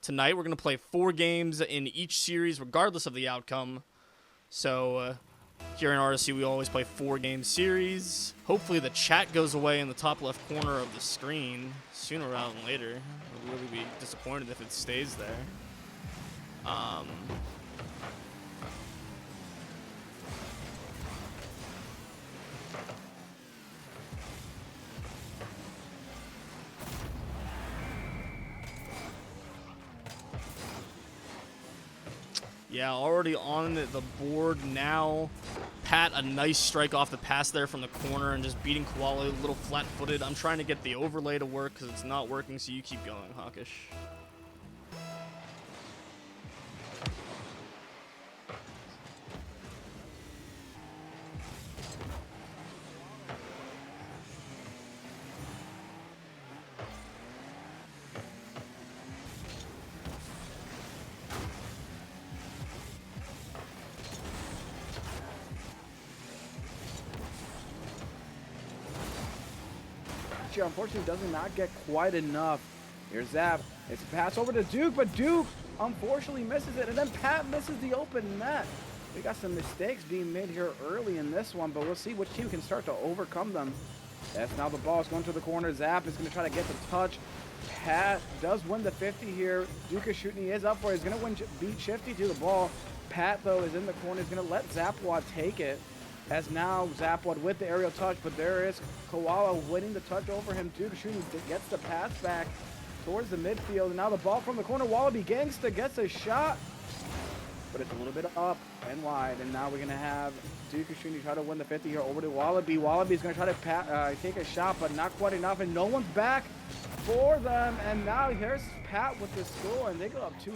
Tonight we're going to play 4 games in each series regardless of the outcome. So here in RSC we always play 4-game series. Hopefully the chat goes away in the top left corner of the screen sooner rather than later. I'll really be disappointed if it stays there. Yeah, already on the board now. Pat, a nice strike off the pass there from the corner and just beating Koala a little flat-footed. I'm trying to get the overlay to work because it's not working, so you keep going, Hawkish. Unfortunately does not get quite enough. Here's Zap. It's a pass over to Duke, but Duke unfortunately misses it, and then Pat misses the open net. We got some mistakes being made here early in this one, but we'll see which team can start to overcome them. That's now the ball is going to the corner. Zap is going to try to get the touch. Pat does win the 50 here. Duke is shooting. He is up for it. He's going to beat Shifty to the ball. Pat, though, is in the corner. He's going to let Zapwad take it. As now Zapwad with the aerial touch, but there is Koala winning the touch over him. Duke shooting gets the pass back towards the midfield, and now the ball from the corner. Wallaby Gangsta gets a shot, but it's a little bit up and wide, and now we're going to have Duke shooting try to win the 50 here over to Wallaby. Wallaby's going to try to take a shot, but not quite enough, and no one's back for them, and now here's Pat with the score, and they go up 2-0.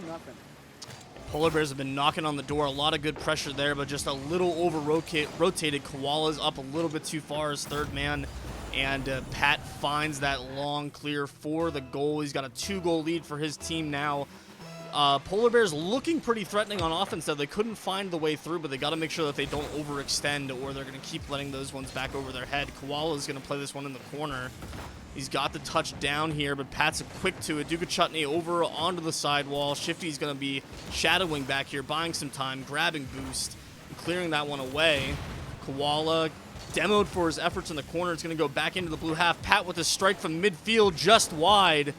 Polar Bears have been knocking on the door. A lot of good pressure there, but just a little over-rotated. Koala's up a little bit too far as third man, and Pat finds that long clear for the goal. He's got a 2-goal lead for his team now. Polar Bears looking pretty threatening on offense, though. They couldn't find the way through, but they got to make sure that they don't overextend, or they're going to keep letting those ones back over their head. Koala's going to play this one in the corner. He's got the touch down here, but Pat's quick to it. Duke Chutney over onto the sidewall. Shifty's going to be shadowing back here, buying some time, grabbing boost, and clearing that one away. Koala demoed for his efforts in the corner. It's going to go back into the blue half. Pat with a strike from midfield just wide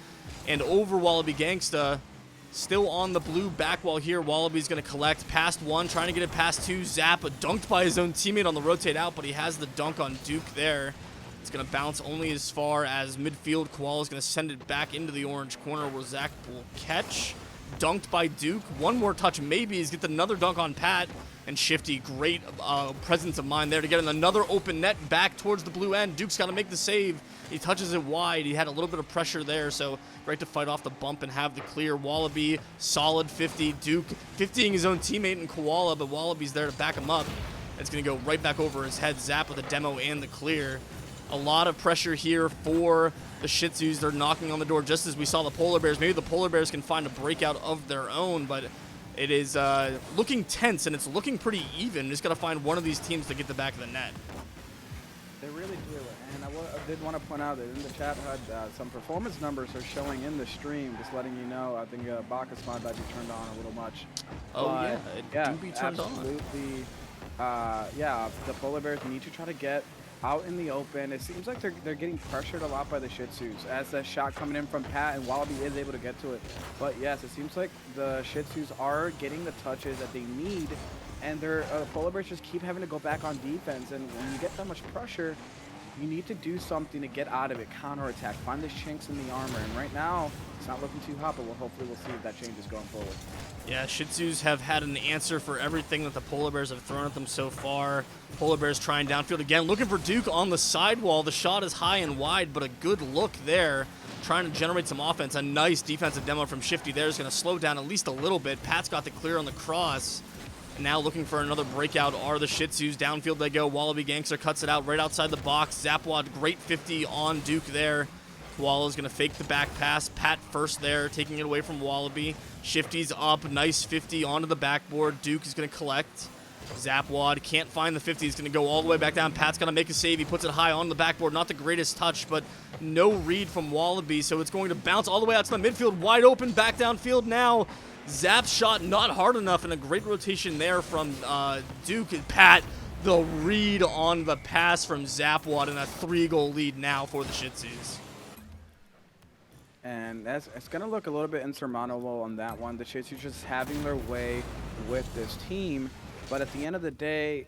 and over Wallaby Gangsta. Still on the blue back wall here. Wallaby's going to collect past one, trying to get it past two. Zap, dunked by his own teammate on the rotate out, but he has the dunk on Duke there. It's going to bounce only as far as midfield. Koala's going to send it back into the orange corner where Zach will catch. Dunked by Duke. One more touch maybe. He's get another dunk on Pat. And Shifty, great presence of mind there to get in another open net back towards the blue end. Duke's got to make the save. He touches it wide. He had a little bit of pressure there, so great to fight off the bump and have the clear. Wallaby, solid 50. Duke 50ing his own teammate in Koala, but Wallaby's there to back him up. It's going to go right back over his head. Zap with a demo and the clear. A lot of pressure here for the Shih Tzus. They're knocking on the door just as we saw the Polar Bears. Maybe the Polar Bears can find a breakout of their own, but it is looking tense, and it's looking pretty even. Just got to find one of these teams to get the back of the net. They really do. And I did want to point out that in the chat HUD, some performance numbers are showing in the stream, just letting you know. I think Bacchus might be turned on a little much. Oh, but, yeah, it do be turned absolutely. Yeah, the Polar Bears need to try to get out in the open. It seems like they're getting pressured a lot by the Shih Tzus as the shot coming in from Pat, and Wallaby is able to get to it. But yes, it seems like the Shih Tzus are getting the touches that they need, and their Polar Bears just keep having to go back on defense. And when you get that much pressure, you need to do something to get out of it, counterattack, find the chinks in the armor. And right now, it's not looking too hot, but hopefully we'll see if that changes going forward. Yeah, Shih Tzus have had an answer for everything that the Polar Bears have thrown at them so far. Polar Bears trying downfield again, looking for Duke on the sidewall. The shot is high and wide, but a good look there, trying to generate some offense. A nice defensive demo from Shifty there is going to slow down at least a little bit. Pat's got the clear on the cross. And now looking for another breakout are the Shih Tzus. Downfield they go. Wallaby Gangster cuts it out right outside the box. Zapwad, great 50 on Duke there. Koala's going to fake the back pass. Pat first there, taking it away from Wallaby. Shifty's up. Nice 50 onto the backboard. Duke is going to collect. Zapwad can't find the 50. He's going to go all the way back down. Pat's going to make a save. He puts it high on the backboard. Not the greatest touch, but no read from Wallaby, so it's going to bounce all the way out to the midfield. Wide open, back downfield now. Zap's shot not hard enough, and a great rotation there from Duke. And Pat, the read on the pass from Zapwad, and a 3-goal lead now for the Shih Tzus. And it's going to look a little bit insurmountable on that one. The Shih Tzus just having their way with this team. But at the end of the day,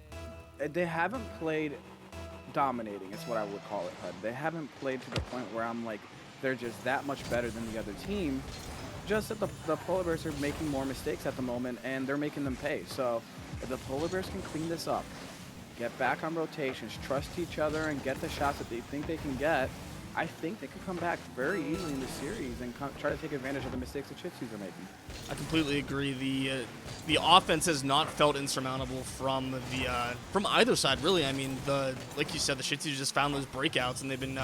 they haven't played dominating, is what I would call it, HUD. They haven't played to the point where I'm like, they're just that much better than the other team. Just that the Polar Bears are making more mistakes at the moment, and they're making them pay. So if the Polar Bears can clean this up, get back on rotations, trust each other, and get the shots that they think they can get, I think they could come back very easily in the series and try to take advantage of the mistakes the Shih Tzus are making. I completely agree. The offense has not felt insurmountable from either side, really. I mean, like you said, the Shih Tzus just found those breakouts, and they've been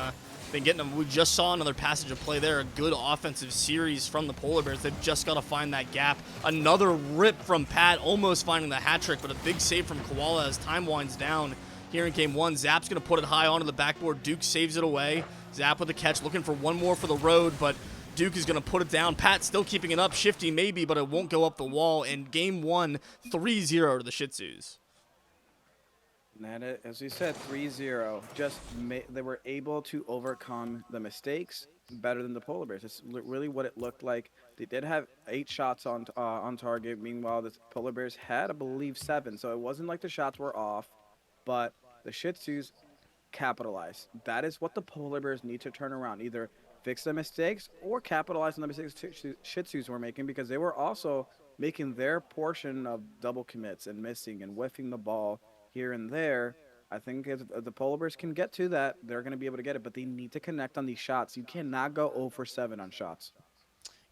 getting them. We just saw another passage of play there, a good offensive series from the Polar Bears. They've just got to find that gap. Another rip from Pat, almost finding the hat trick, but a big save from Koala as time winds down. Here in game one, Zap's going to put it high onto the backboard. Duke saves it away. Zap with the catch, looking for one more for the road, but Duke is going to put it down. Pat still keeping it up. Shifty maybe, but it won't go up the wall. And game one, 3-0 to the Shih Tzus. And as we said, 3-0. Just they were able to overcome the mistakes better than the Polar Bears. It's really what it looked like. They did have 8 shots on target. Meanwhile, the Polar Bears had, I believe, 7. So it wasn't like the shots were off, but the Shih Tzus capitalize. That is what the Polar Bears need to turn around. Either fix the mistakes or capitalize on the mistakes Shih Tzus were making, because they were also making their portion of double commits and missing and whiffing the ball here and there. I think if the Polar Bears can get to that, they're going to be able to get it, but they need to connect on these shots. You cannot go 0 for 7 on shots.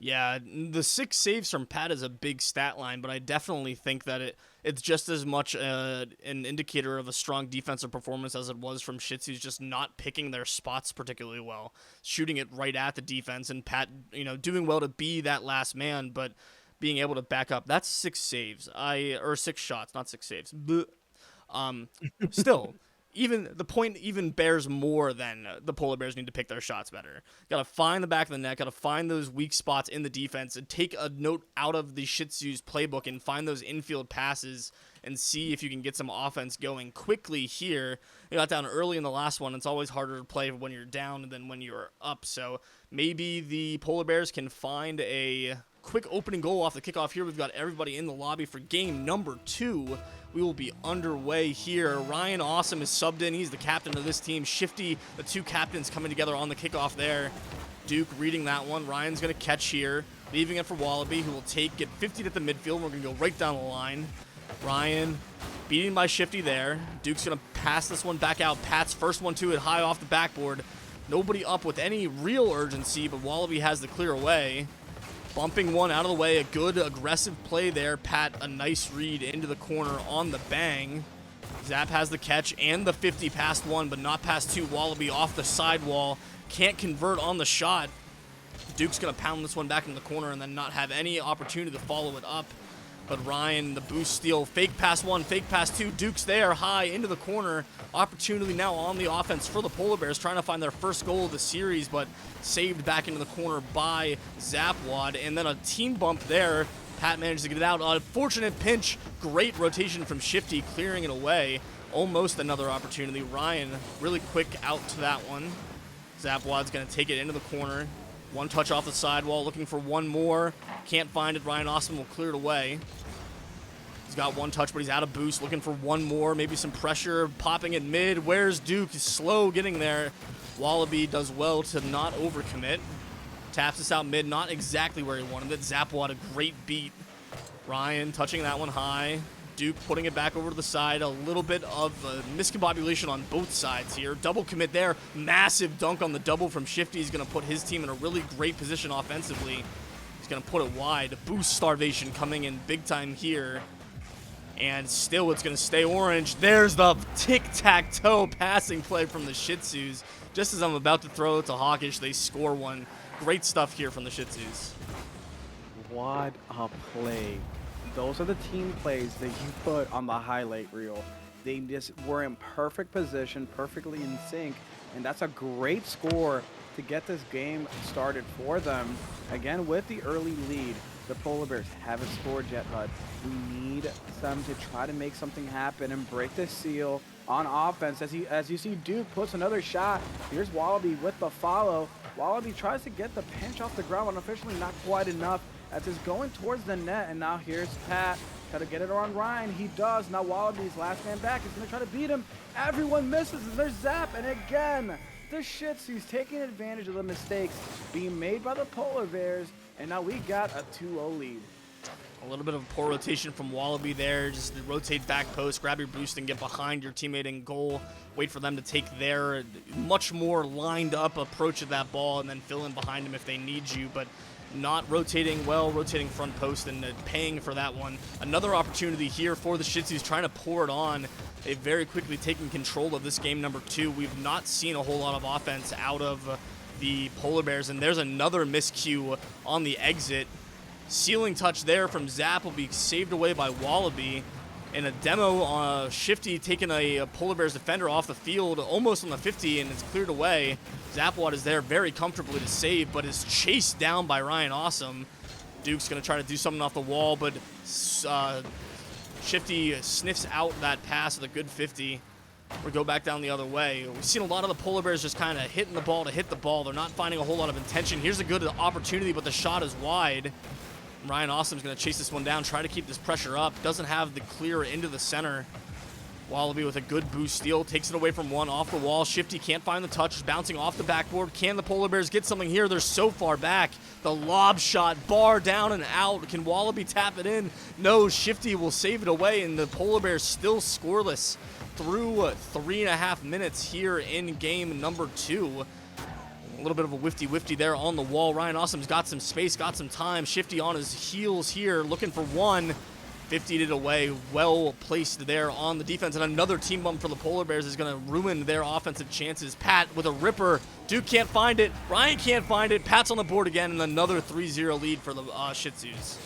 Yeah, the 6 saves from Pat is a big stat line, but I definitely think that it's just as much an indicator of a strong defensive performance as it was from Shih Tzus just not picking their spots particularly well, shooting it right at the defense, and Pat, doing well to be that last man, but being able to back up. That's 6 saves, or 6 shots, not 6 saves. Still. Even the point even bears more than the Polar Bears need to pick their shots better. Got to find the back of the net, got to find those weak spots in the defense, and take a note out of the Shih Tzus playbook and find those infield passes and see if you can get some offense going quickly here. You got down early in the last one. It's always harder to play when you're down than when you're up. So maybe the Polar Bears can find a quick opening goal off the kickoff here. We've got everybody in the lobby for game number 2. We will be underway here. Ryan Awesome is subbed in. He's the captain of this team. Shifty, the 2 captains coming together on the kickoff there. Duke reading that one. Ryan's going to catch here, leaving it for Wallaby, who will get 50 at the midfield. We're going to go right down the line. Ryan beating by Shifty there. Duke's going to pass this one back out. Pat's first one to it, high off the backboard. Nobody up with any real urgency, but Wallaby has the clear away. Bumping one out of the way, a good aggressive play there. Pat, a nice read into the corner on the bang. Zap has the catch and the 50 past 1, but not past 2. Wallaby off the sidewall, can't convert on the shot. Duke's going to pound this one back in the corner and then not have any opportunity to follow it up. But Ryan, the boost steal, fake pass 1, fake pass 2. Duke's there, high into the corner. Opportunity now on the offense for the Polar Bears, trying to find their first goal of the series, but saved back into the corner by Zapwad. And then a team bump there. Pat manages to get it out. Unfortunate pinch. Great rotation from Shifty, clearing it away. Almost another opportunity. Ryan really quick out to that one. Zapwad's going to take it into the corner. One touch off the sidewall, looking for one more. Can't find it. Ryan Austin will clear it away. He's got one touch, but he's out of boost. Looking for one more. Maybe some pressure. Popping it mid. Where's Duke? He's slow getting there. Wallaby does well to not overcommit. Taps this out mid. Not exactly where he wanted it. Zapwad, a great beat. Ryan touching that one high. Duke putting it back over to the side. A little bit of miscombobulation on both sides here. Double commit there. Massive dunk on the double from Shifty. He's going to put his team in a really great position offensively. He's going to put it wide. Boost starvation coming in big time here. And still it's going to stay orange. There's the tic-tac-toe passing play from the Shih Tzus. Just as I'm about to throw it to Hawkish, they score one. Great stuff here from the Shih Tzus. What a play those are the team plays that you put on the highlight reel. They just were in perfect position, perfectly in sync, and that's a great score to get this game started for them. Again, with the early lead, the Polar Bears haven't scored yet, but we need them to try to make something happen and break the seal on offense. As you see, Duke puts another shot. Here's Wallaby with the follow. Wallaby tries to get the pinch off the ground, unofficially not quite enough, as it's going towards the net. And now here's Pat. Try to get it on Ryan. He does. Now Wallaby's last man back is going to try to beat him. Everyone misses, and there's Zap. And again, the Shih Tzus taking advantage of the mistakes being made by the Polar Bears. And now we got a 2-0 lead. A little bit of a poor rotation from Wallaby there. Just rotate back post, grab your boost, and get behind your teammate in goal. Wait for them to take their much more lined up approach at that ball and then fill in behind them if they need you. But not rotating well, rotating front post and paying for that one. Another opportunity here for the Shih Tzus trying to pour it on. They've very quickly taken control of this game number 2. We've not seen a whole lot of offense out of the Polar Bears, and there's another miscue on the exit. Sealing touch there from Zap will be saved away by Wallaby. And a demo, Shifty taking a Polar Bears defender off the field almost on the 50, and it's cleared away. Zapwad is there very comfortably to save, but is chased down by Ryan Awesome. Duke's going to try to do something off the wall, but Shifty sniffs out that pass with a good 50. Or go back down the other way. We've seen a lot of the Polar Bears just kind of hitting the ball to hit the ball. They're not finding a whole lot of intention. Here's a good opportunity, but the shot is wide. Ryan Awesome's going to chase this one down, try to keep this pressure up. Doesn't have the clear into the center. Wallaby with a good boost steal, takes it away from one, off the wall. Shifty can't find the touch, bouncing off the backboard. Can the Polar Bears get something here? They're so far back. The lob shot, bar down and out. Can Wallaby tap it in? No, Shifty will save it away, and the Polar Bears still scoreless through 3.5 minutes here in game number 2. A little bit of a whifty there on the wall. Ryan Awesome's got some space, got some time. Shifty on his heels here, looking for one. 50'd it away, well placed there on the defense. And another team bump for the Polar Bears is going to ruin their offensive chances. Pat with a ripper. Duke can't find it. Ryan can't find it. Pat's on the board again, and another 3-0 lead for the Shih Tzus.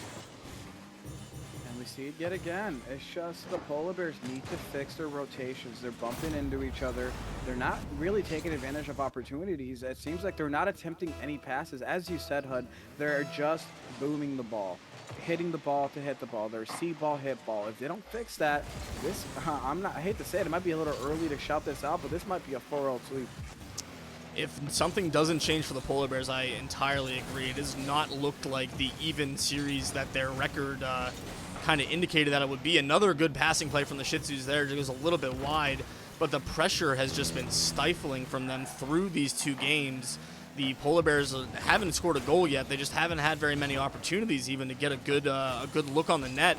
And we see it yet again. It's just the Polar Bears need to fix their rotations. They're bumping into each other. They're not really taking advantage of opportunities. It seems like they're not attempting any passes. As you said, HUD, they're just booming the ball. Hitting the ball to hit the ball. There's see ball, hit ball. If they don't fix that, this I hate to say it might be a little early to shout this out, but this might be a 4-0 sweep. If something doesn't change for the Polar Bears, I entirely agree. It has not looked like the even series that their record kind of indicated that it would be. Another good passing play from the Shih Tzus there. It goes a little bit wide, but the pressure has just been stifling from them through these 2 games. The Polar Bears haven't scored a goal yet. They just haven't had very many opportunities even to get a good look on the net.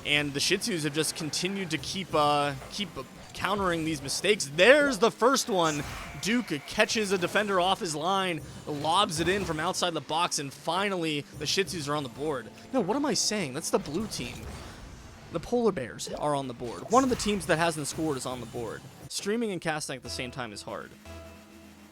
And the Shih Tzus have just continued to keep countering these mistakes. There's the first one. Duke catches a defender off his line, lobs it in from outside the box, and finally the Shih Tzus are on the board. No, what am I saying? That's the blue team. The Polar Bears are on the board. One of the teams that hasn't scored is on the board. Streaming and casting at the same time is hard.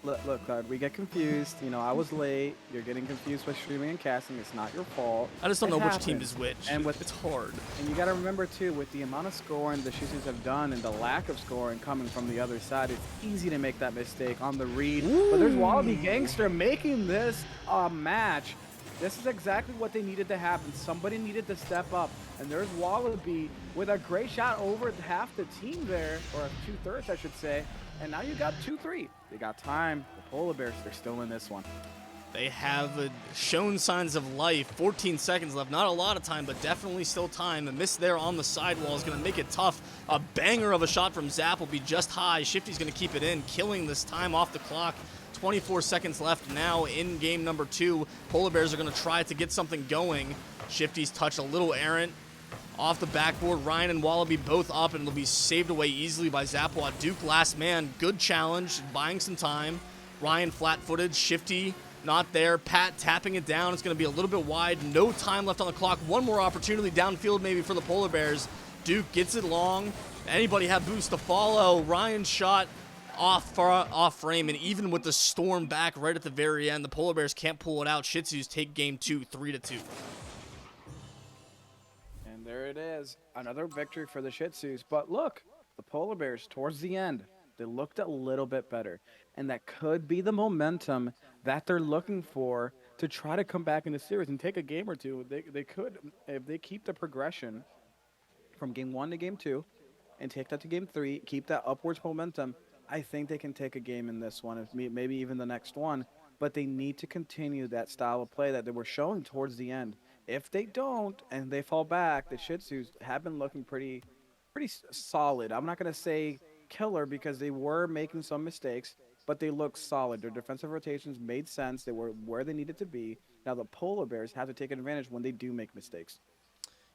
Look, Cloud, we get confused. You know, I was late. You're getting confused with streaming and casting. It's not your fault. I just don't know which team is which. And it's hard. And you got to remember, too, with the amount of scoring the Shih Tzus have done and the lack of scoring coming from the other side, it's easy to make that mistake on the read. Ooh. But there's Wallaby Gangster making this a match. This is exactly what they needed to happen. Somebody needed to step up. And there's Wallaby with a great shot over half the team there, or 2/3, I should say. And now you got 2-3. They got time. The Polar Bears, they're still in this one. They have shown signs of life. 14 seconds left. Not a lot of time, but definitely still time. A miss there on the sidewall is going to make it tough. A banger of a shot from Zap will be just high. Shifty's going to keep it in, killing this time off the clock. 24 seconds left now in game number 2. Polar Bears are going to try to get something going. Shifty's touch a little errant. Off the backboard, Ryan and Wallaby both up, and it'll be saved away easily by Zapwad. Duke last man, good challenge, buying some time. Ryan flat-footed, Shifty not there. Pat tapping it down. It's going to be a little bit wide. No time left on the clock. One more opportunity downfield maybe for the Polar Bears. Duke gets it long. Anybody have boost to follow? Ryan's shot off frame, and even with the storm back right at the very end, the Polar Bears can't pull it out. Shih Tzus take game 2, 3-2. And there it is, another victory for the Shih Tzus. But look, the Polar Bears towards the end, they looked a little bit better. And that could be the momentum that they're looking for to try to come back in the series and take a game or two. They could, if they keep the progression from game 1 to game 2 and take that to game 3, keep that upwards momentum, I think they can take a game in this one, maybe even the next one. But they need to continue that style of play that they were showing towards the end. If they don't and they fall back, the Shih Tzus have been looking pretty solid. I'm not going to say killer because they were making some mistakes, but they look solid. Their defensive rotations made sense. They were where they needed to be. Now the Polar Bears have to take advantage when they do make mistakes.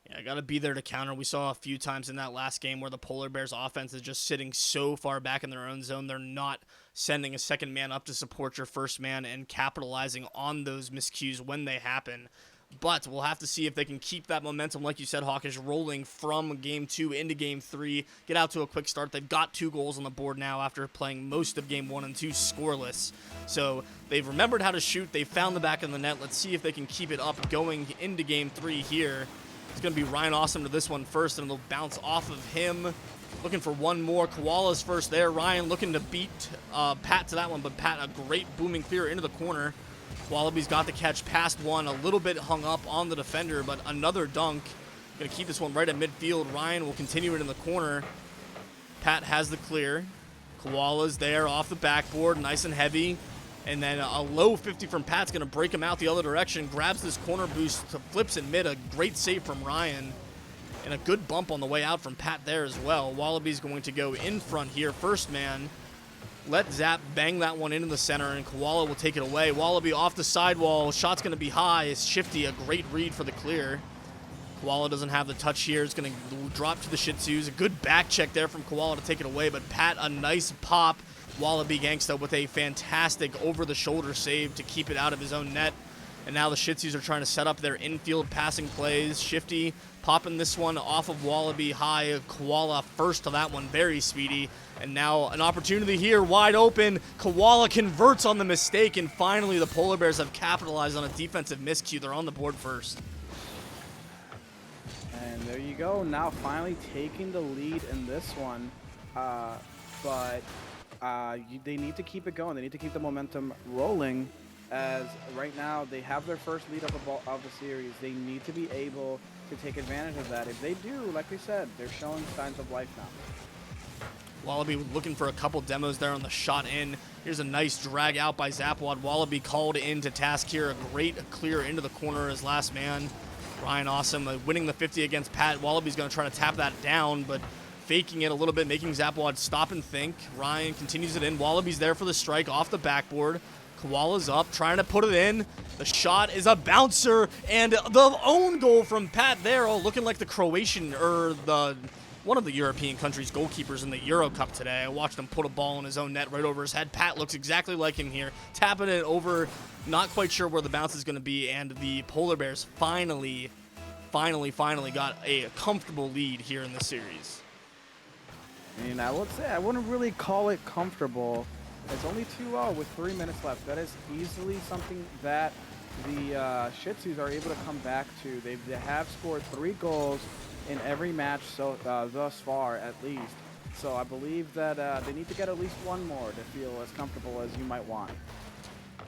Yeah, got to be there to counter. We saw a few times in that last game where the Polar Bears offense is just sitting so far back in their own zone. They're not sending a second man up to support your first man and capitalizing on those miscues when they happen. But we'll have to see if they can keep that momentum, like you said, Hawkish, rolling from game 2 into game 3. Get out to a quick start. They've got 2 goals on the board now after playing most of game 1 and 2 scoreless. So they've remembered how to shoot. They've found the back of the net. Let's see if they can keep it up going into game 3 here. It's going to be Ryan Awesome to this one first, and they'll bounce off of him. Looking for one more. Koala's first there. Ryan looking to beat Pat to that one, but Pat, a great booming clear into the corner. Wallaby's got the catch past one, a little bit hung up on the defender, but another dunk. Going to keep this one right at midfield. Ryan will continue it in the corner. Pat has the clear. Koala's there off the backboard, nice and heavy. And then a low 50 from Pat's going to break him out the other direction. Grabs this corner boost, flips in mid. A great save from Ryan. And a good bump on the way out from Pat there as well. Wallaby's going to go in front here. First man. Let Zap bang that one into the center, and Koala will take it away. Wallaby off the sidewall. Shot's going to be high. It's Shifty, a great read for the clear. Koala doesn't have the touch here. It's going to drop to the Shih Tzus. A good back check there from Koala to take it away, but Pat, a nice pop. Wallaby Gangsta with a fantastic over-the-shoulder save to keep it out of his own net. And now the Shih Tzus are trying to set up their infield passing plays. Shifty popping this one off of Wallaby high. Koala first to that one, very speedy. And now an opportunity here, wide open. Koala converts on the mistake, and finally the Polar Bears have capitalized on a defensive miscue. They're on the board first. And there you go, now finally taking the lead in this one. They need to keep it going. They need to keep the momentum rolling, as right now they have their first lead of the series. They need to be able to take advantage of that. If they do, like we said, they're showing signs of life now. Wallaby looking for a couple demos there on the shot in. Here's a nice drag out by Zapwad. Wallaby called in to task here. A great clear into the corner as last man. Ryan Awesome winning the 50 against Pat. Wallaby's going to try to tap that down, but faking it a little bit, making Zapwad stop and think. Ryan continues it in. Wallaby's there for the strike off the backboard. Koala's up, trying to put it in. The shot is a bouncer, and the own goal from Pat there. Oh, looking like the Croatian, or one of the European countries' goalkeepers in the Euro Cup today. I watched him put a ball in his own net right over his head. Pat looks exactly like him here, tapping it over. Not quite sure where the bounce is going to be, and the Polar Bears finally got a comfortable lead here in the series. And I would say I wouldn't really call it comfortable. It's only 2-0 with 3 minutes left. That is easily something that the Shih Tzus are able to come back to. They have scored 3 goals in every match thus far, at least. So I believe that they need to get at least one more to feel as comfortable as you might want.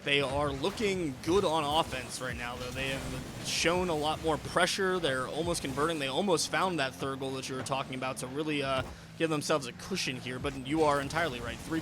They are looking good on offense right now, though. They have shown a lot more pressure. They're almost converting. They almost found that third goal that you were talking about to really give themselves a cushion here. But you are entirely right. 2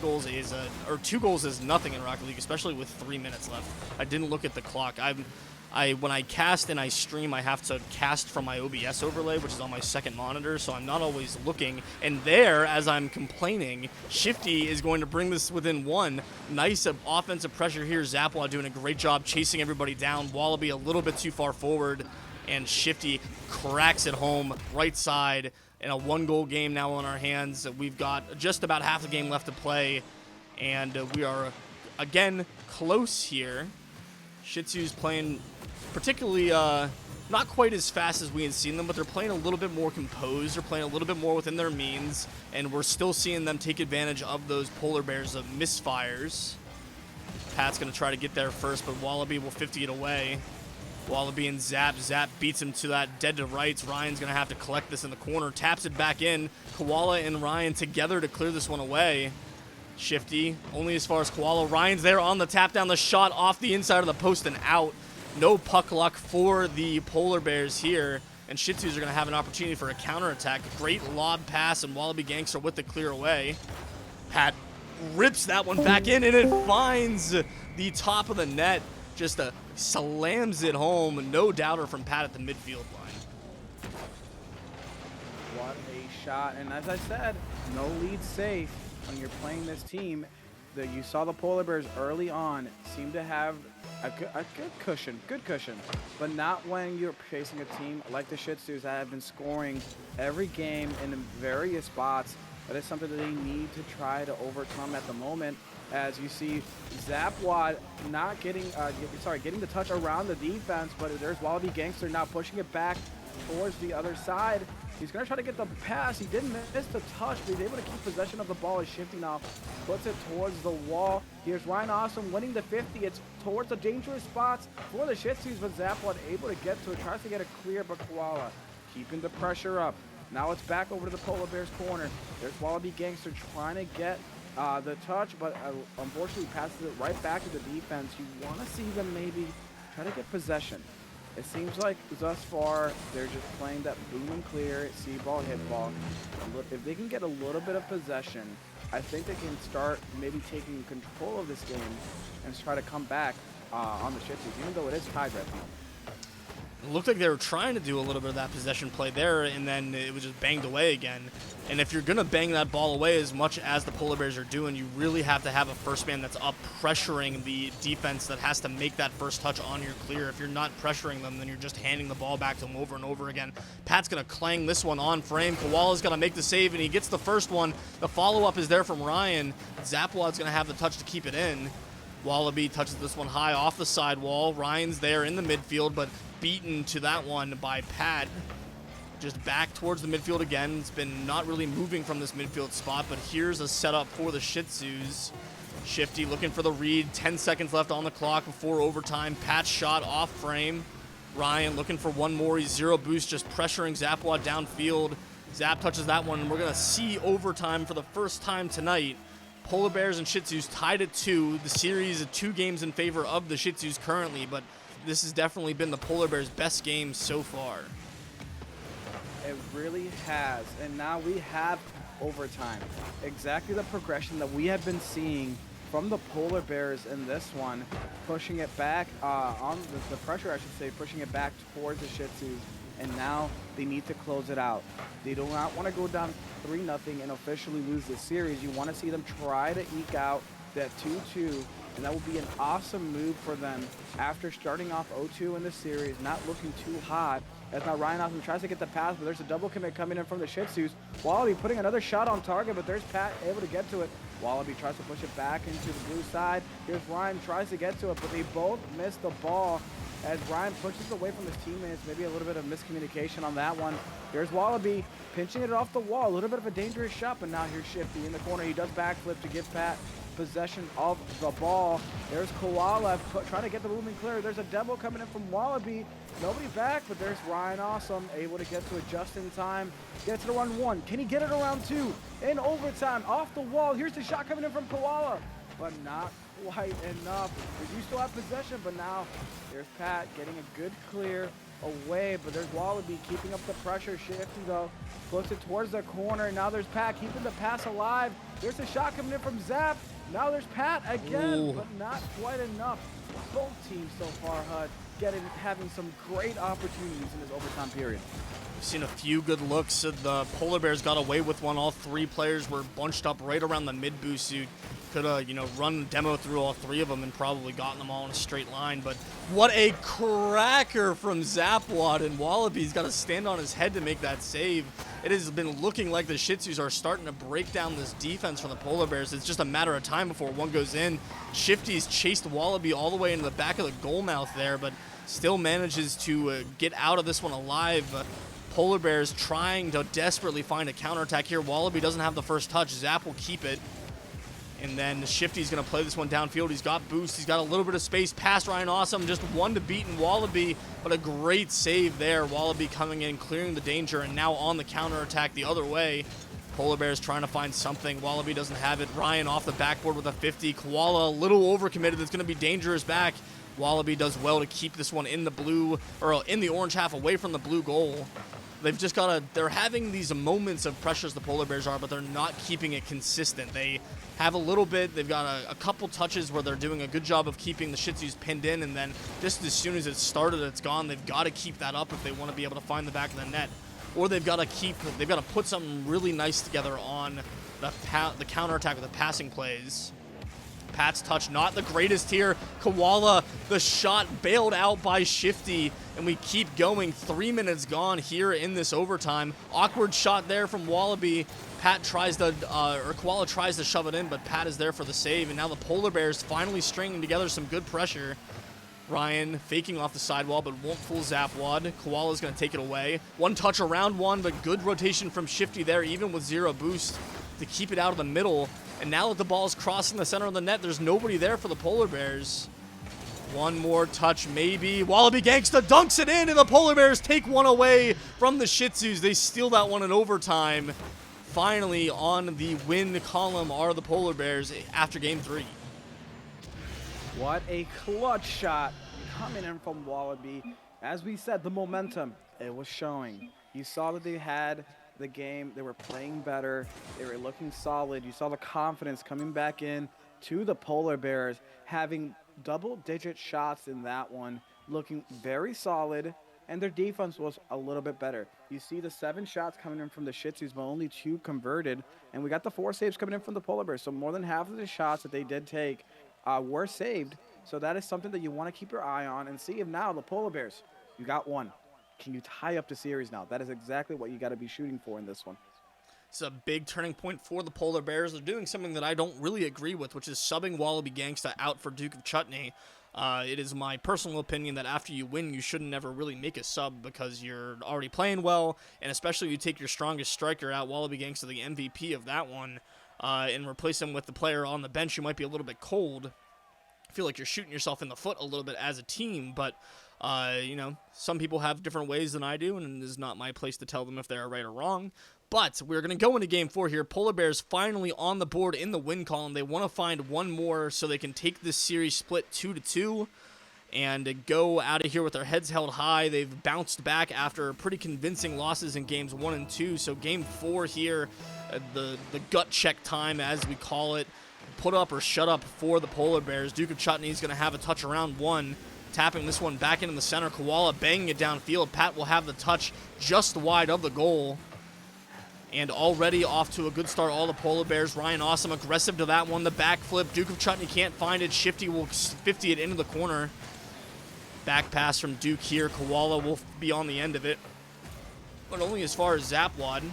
goals is nothing in Rocket League, especially with 3 minutes left. I didn't look at the clock. When I cast and I stream, I have to cast from my OBS overlay, which is on my second monitor, so I'm not always looking. And there, as I'm complaining, Shifty is going to bring this within 1. Nice offensive pressure here. Zapwa doing a great job chasing everybody down. Wallaby a little bit too far forward, and Shifty cracks it home right side. In a 1-goal game now on our hands. We've got just about half the game left to play, and we are, again, close here. Shih Tzus playing particularly not quite as fast as we had seen them, but they're playing a little bit more composed. They're playing a little bit more within their means, and we're still seeing them take advantage of those Polar Bears of misfires. Pat's going to try to get there first, but Wallaby will 50 it away. Wallaby and Zap. Zap beats him to that dead to rights. Ryan's going to have to collect this in the corner. Taps it back in. Koala and Ryan together to clear this one away. Shifty, only as far as Koala. Ryan's there on the tap down. The shot off the inside of the post and out. No puck luck for the Polar Bears here. And Shih Tzus are going to have an opportunity for a counterattack. Great lob pass, and Wallaby Gangster with the clear away. Pat rips that one back in, and it finds the top of the net. Just slams it home. No doubter from Pat at the midfield line. What a shot. And as I said, no lead safe when you're playing this team. You saw the Polar Bears early on seem to have a good cushion, but not when you're facing a team like the Shih Tzus that have been scoring every game in various spots. That is something that they need to try to overcome at the moment. As you see, Zapwad not getting, getting the touch around the defense, but there's Wallaby Gangster now pushing it back towards the other side. He's going to try to get the pass. He didn't miss the touch, but he's able to keep possession of the ball. As Shifty now puts it towards the wall. Here's Ryan Awesome winning the 50. It's towards the dangerous spots for the Shih Tzus, but Zapwad able to get to it. Tries to get a clear, but Koala keeping the pressure up. Now it's back over to the Polar Bears corner. There's Wallaby Gangster trying to get the touch, but unfortunately passes it right back to the defense. You want to see them maybe try to get possession. It seems like thus far they're just playing that boom and clear, see ball, hit ball. If they can get a little bit of possession, I think they can start maybe taking control of this game and try to come back on the Shih Tzus, even though it is tied right now. It looked like they were trying to do a little bit of that possession play there, and then it was just banged away again. And if you're going to bang that ball away as much as the Polar Bears are doing, you really have to have a first man that's up pressuring the defense that has to make that first touch on your clear. If you're not pressuring them, then you're just handing the ball back to them over and over again. Pat's going to clang this one on frame. Koala's going to make the save, and he gets the first one. The follow-up is there from Ryan. Zapwad's going to have the touch to keep it in. Wallaby touches this one high off the sidewall. Ryan's there in the midfield, but beaten to that one by Pat. Just back towards the midfield again. It's been not really moving from this midfield spot, but here's a setup for the Shih Tzus. Shifty looking for the read. 10 seconds left on the clock before overtime. Pat's shot off frame. Ryan looking for one more. He's zero boost, just pressuring Zapwad downfield. Zap touches that one, and we're going to see overtime for the first time tonight. Polar Bears and Shih Tzus tied at 2. The series is 2 games in favor of the Shih Tzus currently, but this has definitely been the Polar Bears' best game so far. It really has, and now we have overtime. Exactly the progression that we have been seeing from the Polar Bears in this one, pushing it back on the pressure, I should say, pushing it back towards the Shih Tzus, and now they need to close it out. They do not want to go down 3-0 and officially lose the series. You want to see them try to eke out that 2-2, and that will be an awesome move for them after starting off 0-2 in the series, not looking too hot. As now Ryan Awesome tries to get the pass, but there's a double commit coming in from the Shih Tzus. Wallaby putting another shot on target, but there's Pat able to get to it. Wallaby tries to push it back into the blue side. Here's Ryan, tries to get to it, but they both miss the ball as Ryan pushes away from his teammates. Maybe a little bit of miscommunication on that one. Here's Wallaby pinching it off the wall. A little bit of a dangerous shot, but now here's Shifty in the corner. He does backflip to give Pat possession of the ball. There's Koala trying to get the movement clear. There's a demo coming in from Wallaby. Nobody back, but there's Ryan Awesome able to get to it just in time. Gets it around 1. Can he get it around 2? In overtime, off the wall. Here's the shot coming in from Koala, but not quite enough. They do still have possession, but now there's Pat getting a good clear away, but there's Wallaby keeping up the pressure. Shifty though puts it towards the corner. Now there's Pat keeping the pass alive. There's a shot coming in from Zap. Now there's Pat again, but not quite enough. Both teams so far, HUD, having some great opportunities in this overtime period. We've seen a few good looks. The Polar Bears got away with one. All 3 players were bunched up right around the mid-boost suit. Could have, run the demo through all 3 of them and probably gotten them all in a straight line. But what a cracker from Zapwad, and Wallaby's got to stand on his head to make that save. It has been looking like the Shih Tzus are starting to break down this defense from the Polar Bears. It's just a matter of time before one goes in. Shifty's chased Wallaby all the way into the back of the goal mouth there, but still manages to get out of this one alive. Polar Bears trying to desperately find a counterattack here. Wallaby doesn't have the first touch. Zap will keep it. And then Shifty's going to play this one downfield. He's got boost. He's got a little bit of space past Ryan Awesome. Just one to beat in Wallaby, but a great save there. Wallaby coming in, clearing the danger, and now on the counterattack the other way. Polar Bears trying to find something. Wallaby doesn't have it. Ryan off the backboard with a 50. Koala a little overcommitted. That's going to be dangerous back. Wallaby does well to keep this one in the blue, or in the orange half away from the blue goal. They've just got to, they're having these moments of pressures, the Polar Bears are, but they're not keeping it consistent. They have a little bit, they've got a couple touches where they're doing a good job of keeping the Shih Tzus pinned in, and then just as soon as it started, it's gone. They've got to keep that up if they want to be able to find the back of the net. Or they've got to put something really nice together on the counterattack with the passing plays. Pat's touch, not the greatest here. Koala, the shot bailed out by Shifty, and we keep going. 3 minutes gone here in this overtime. Awkward shot there from Wallaby. Pat tries to, or Koala tries to shove it in, but Pat is there for the save, and now the Polar Bears finally stringing together some good pressure. Ryan faking off the sidewall, but won't fool Zapwad. Koala's going to take it away. One touch around one, but good rotation from Shifty there, even with zero boost, to keep it out of the middle. And now that the ball is crossing the center of the net, there's nobody there for the Polar Bears. One more touch, maybe. Wallaby Gangsta dunks it in, and the Polar Bears take one away from the Shih Tzus. They steal that one in overtime. Finally, on the win column are the Polar Bears after Game 3. What a clutch shot coming in from Wallaby. As we said, the momentum, it was showing. You saw that they had the game. They were playing better. They were looking solid. You saw the confidence coming back in to the Polar Bears, having double-digit shots in that one, looking very solid, and their defense was a little bit better. You see the 7 shots coming in from the Shih Tzus, but only 2 converted, and we got the 4 saves coming in from the Polar Bears. So more than half of the shots that they did take were saved. So that is something that you want to keep your eye on and see if now the Polar Bears, you got one. Can you tie up the series now? That is exactly what you got to be shooting for in this one. It's a big turning point for the Polar Bears. They're doing something that I don't really agree with, which is subbing Wallaby Gangsta out for Duke of Chutney. It is my personal opinion that after you win, you shouldn't ever really make a sub because you're already playing well, and especially you take your strongest striker out, Wallaby Gangsta, the MVP of that one, and replace him with the player on the bench who might be a little bit cold. I feel like you're shooting yourself in the foot a little bit as a team, but you know, some people have different ways than I do, and it is not my place to tell them if they're right or wrong. But we're going to go into Game 4 here. Polar Bears finally on the board in the win column. They want to find one more so they can take this series split 2-2 and go out of here with their heads held high. They've bounced back after pretty convincing losses in Games 1 and 2. So Game 4 here, the gut check time as we call it, put up or shut up for the Polar Bears. Duke of Chutney is going to have a touch around one, tapping this one back into the center. Koala banging it downfield. Pat will have the touch just wide of the goal. And already off to a good start, all the Polar Bears. Ryan Awesome aggressive to that one. The backflip. Duke of Chutney can't find it. Shifty will 50 it into the corner. Back pass from Duke here. Koala will be on the end of it, but only as far as Zapwad.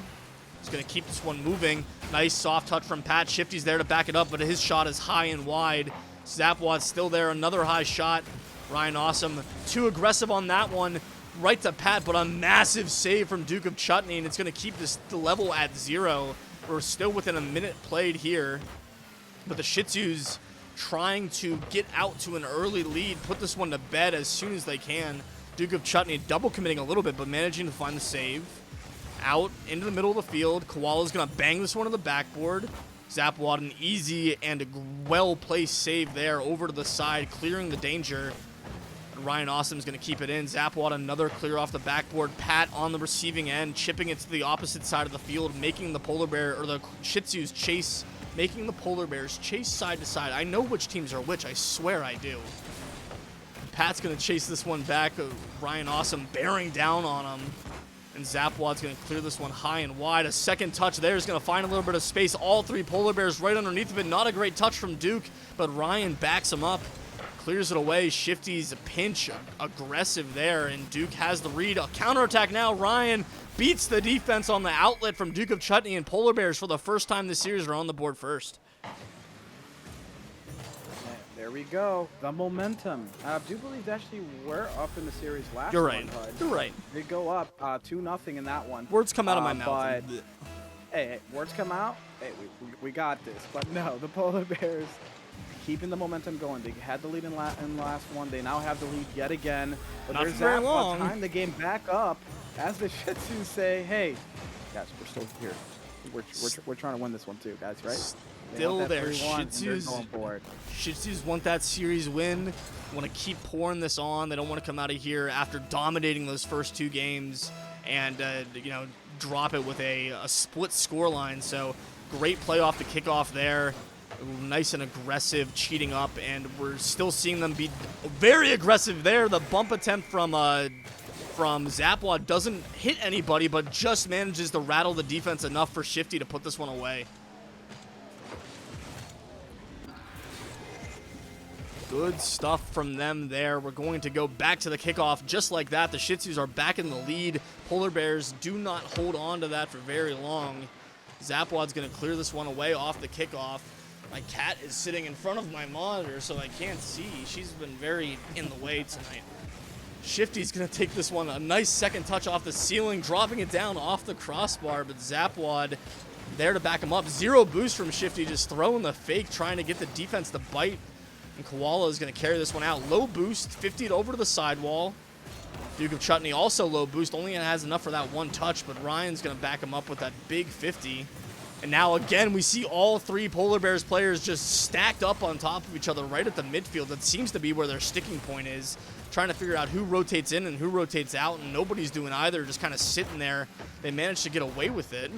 He's going to keep this one moving. Nice soft touch from Pat. Shifty's there to back it up, but his shot is high and wide. Zapwad's still there. Another high shot. Ryan Awesome too aggressive on that one. Right to Pat, but a massive save from Duke of Chutney, and it's going to keep this level at 0. We're still within a minute played here, but the Shih Tzus trying to get out to an early lead, put this one to bed as soon as they can. Duke of Chutney double committing a little bit, but managing to find the save. Out into the middle of the field. Koala's going to bang this one to the backboard. Zapwad, an easy and a well-placed save there over to the side, clearing the danger. Ryan Awesome's going to keep it in. Zapwad, another clear off the backboard. Pat on the receiving end, chipping it to the opposite side of the field, making the Polar Bear, or the Shih Tzus chase, making the Polar Bears chase side to side. I know which teams are which. I swear I do. Pat's going to chase this one back. Ryan Awesome bearing down on him. And Zapwad's going to clear this one high and wide. A second touch there is going to find a little bit of space. All 3 Polar Bears right underneath of it. Not a great touch from Duke, but Ryan backs him up. Clears it away. Shifty's a pinch, aggressive there, and Duke has the read. A counterattack now. Ryan beats the defense on the outlet from Duke of Chutney, and Polar Bears for the first time this series are on the board first. There we go. The momentum. I do believe actually we're up in the series last You're right. one, Hud. You're right. They go up 2-0 in that one. Words come out of my mouth. But hey, words come out, hey, we got this. But no, the Polar Bears keeping the momentum going. They had the lead in last one. They now have the lead yet again. But Not there's very that long. time the game back up as the Shih Tzus say, hey, guys, we're still here. We're trying to win this one too, guys, right? Still there. Shih Tzus want that series win. Want to keep pouring this on. They don't want to come out of here after dominating those first 2 games and you know, drop it with a split scoreline. So great play off the kickoff there. Nice and aggressive, cheating up, and we're still seeing them be very aggressive there. The bump attempt from Zapwad doesn't hit anybody, but just manages to rattle the defense enough for Shifty to put this one away. Good stuff from them there. We're going to go back to the kickoff just like that. The Shih Tzus are back in the lead. Polar Bears do not hold on to that for very long. Zapwad's going to clear this one away off the kickoff. My cat is sitting in front of my monitor, so I can't see. She's been very in the way tonight. Shifty's going to take this one. A nice second touch off the ceiling, dropping it down off the crossbar, but Zapwad there to back him up. 0 boost from Shifty, just throwing the fake, trying to get the defense to bite. And Koala is going to carry this one out. Low boost, 50 over to the sidewall. Duke of Chutney also low boost, only has enough for that 1 touch, but Ryan's going to back him up with that big 50. And now again, we see all 3 Polar Bears players just stacked up on top of each other right at the midfield. That seems to be where their sticking point is, trying to figure out who rotates in and who rotates out, and nobody's doing either, just kind of sitting there. They managed to get away with it.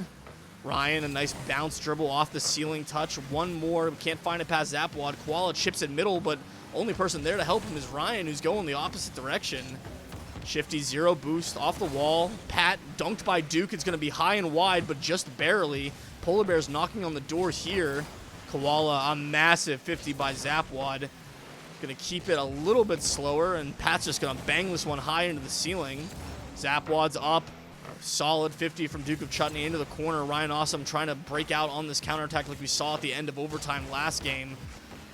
Ryan, a nice bounce dribble off the ceiling touch. One more, can't find it past Zapwad. Koala chips it middle, but only person there to help him is Ryan, who's going the opposite direction. Shifty 0 boost off the wall. Pat dunked by Duke. It's going to be high and wide, but just barely. Polar Bears knocking on the door here. Koala, a massive 50 by Zapwad. Going to keep it a little bit slower, and Pat's just going to bang this one high into the ceiling. Zapwad's up. Solid 50 from Duke of Chutney into the corner. Ryan Awesome trying to break out on this counterattack like we saw at the end of overtime last game,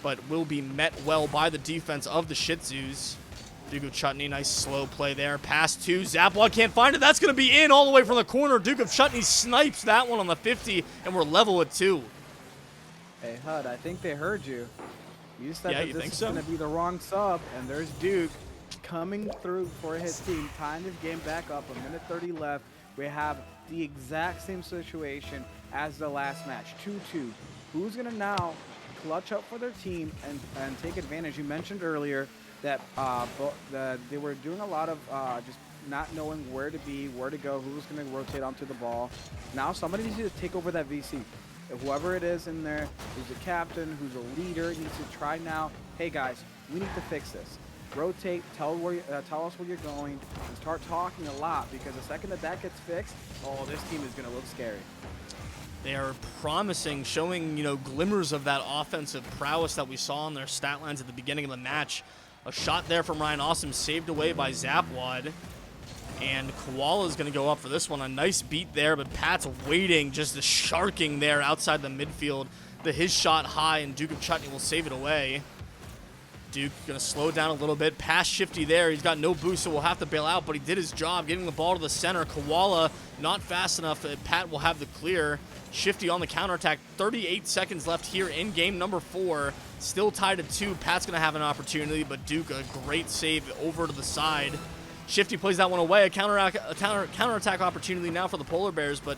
but will be met well by the defense of the Shih Tzus. Duke of Chutney, nice slow play there. Pass to Zapwad, can't find it. That's going to be in all the way from the corner. Duke of Chutney snipes that one on the 50, and we're level at 2. Hey, HUD, I think they heard you. You said Yeah, that you this think is so? going to be the wrong sub, and there's Duke coming through for his team. Tying this game back up, 1:30 left. We have the exact same situation as the last match, 2-2. Who's going to now clutch up for their team and take advantage? You mentioned earlier that they were doing a lot of just not knowing where to be, where to go, who's going to rotate onto the ball. Now somebody needs to take over that VC. Whoever it is in there, who's a captain, who's a leader, needs to try now, hey guys, we need to fix this. Rotate, tell us where you're going, and start talking a lot, because the second that gets fixed, oh, this team is going to look scary. They are promising, showing, you know, glimmers of that offensive prowess that we saw on their stat lines at the beginning of the match. A shot there from Ryan Awesome, saved away by Zapwad. And Koala's going to go up for this one. A nice beat there, but Pat's waiting, just sharking there outside the midfield. His shot high, and Duke of Chutney will save it away. Duke going to slow down a little bit. Pass Shifty there. He's got no boost, so we'll have to bail out, but he did his job getting the ball to the center. Koala not fast enough. Pat will have the clear. Shifty on the counterattack. 38 seconds left here in game number 4. Still tied at 2. Pat's going to have an opportunity, but Duke, a great save over to the side. Shifty plays that one away. A counterattack opportunity now for the Polar Bears, but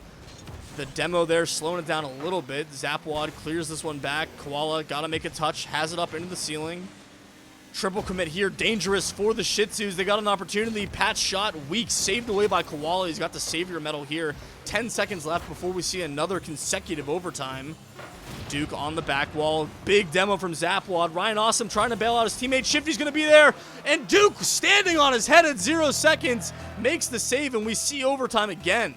the demo there slowing it down a little bit. Zapwad clears this one back. Koala got to make a touch. Has it up into the ceiling. Triple commit here, dangerous for the Shih Tzus. They got an opportunity. Pat's shot, weak, saved away by Koala. He's got the savior medal here. 10 seconds left before we see another consecutive overtime. Duke on the back wall. Big demo from Zapwad. Ryan Awesome trying to bail out his teammate. Shifty's going to be there. And Duke standing on his head at 0 seconds. Makes the save, and we see overtime again.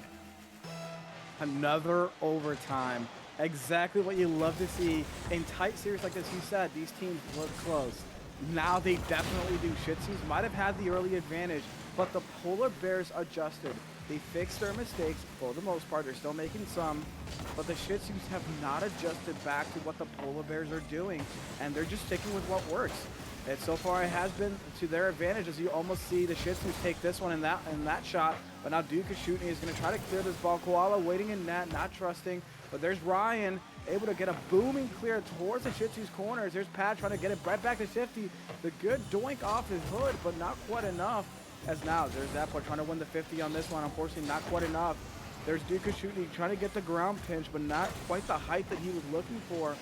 Another overtime. Exactly what you love to see. In tight series like this, you said, these teams look close. Now they definitely do. Shih Tzus might have had the early advantage, but the Polar Bears adjusted. They fixed their mistakes for the most part. They're still making some, but the Shih Tzus have not adjusted back to what the Polar Bears are doing, and they're just sticking with what works. So far it has been to their advantage, as you almost see the Shih Tzus take this one in that shot. But now Duke is shooting. He's going to try to clear this ball. Koala waiting in net, not trusting. But there's Ryan able to get a booming clear towards the Shih Tzus corners. There's Pat trying to get it right back to Shifty. The good doink off his hood, but not quite enough. As now there's Zapwad trying to win the 50 on this one. Unfortunately, not quite enough. There's Duke shooting, trying to get the ground pinch, but not quite the height that he was looking for.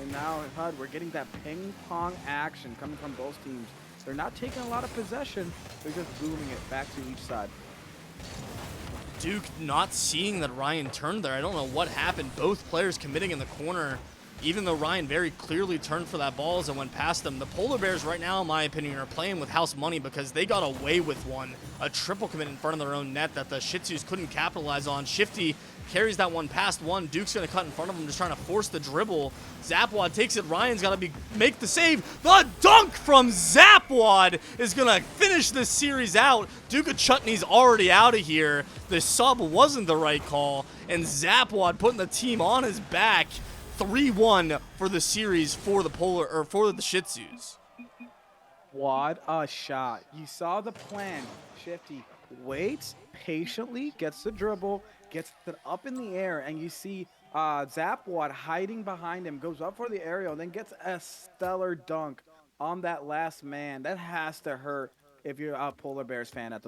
And now HUD, we're getting that ping pong action coming from both teams. They're not taking a lot of possession, they're just booming it back to each side. Duke not seeing that Ryan turned there. I don't know what happened. Both players committing in the corner, even though Ryan very clearly turned for that ball as it went past them. The Polar Bears right now, in my opinion, are playing with house money because they got away with one. A triple commit in front of their own net that the Shih Tzus couldn't capitalize on. Shifty carries that one past one. Duke's going to cut in front of him, just trying to force the dribble. Zapwad takes it. Ryan's got to make the save. The dunk from Zapwad is going to finish this series out. Duke of Chutney's already out of here. The sub wasn't the right call, and Zapwad putting the team on his back. 3-1 for the series for the Shih Tzus. What a shot. You saw the plan. Shifty waits patiently, gets the dribble, gets it up in the air, and you see Zapwad hiding behind him, goes up for the aerial, and then gets a stellar dunk on that last man. That has to hurt if you're a Polar Bears fan at the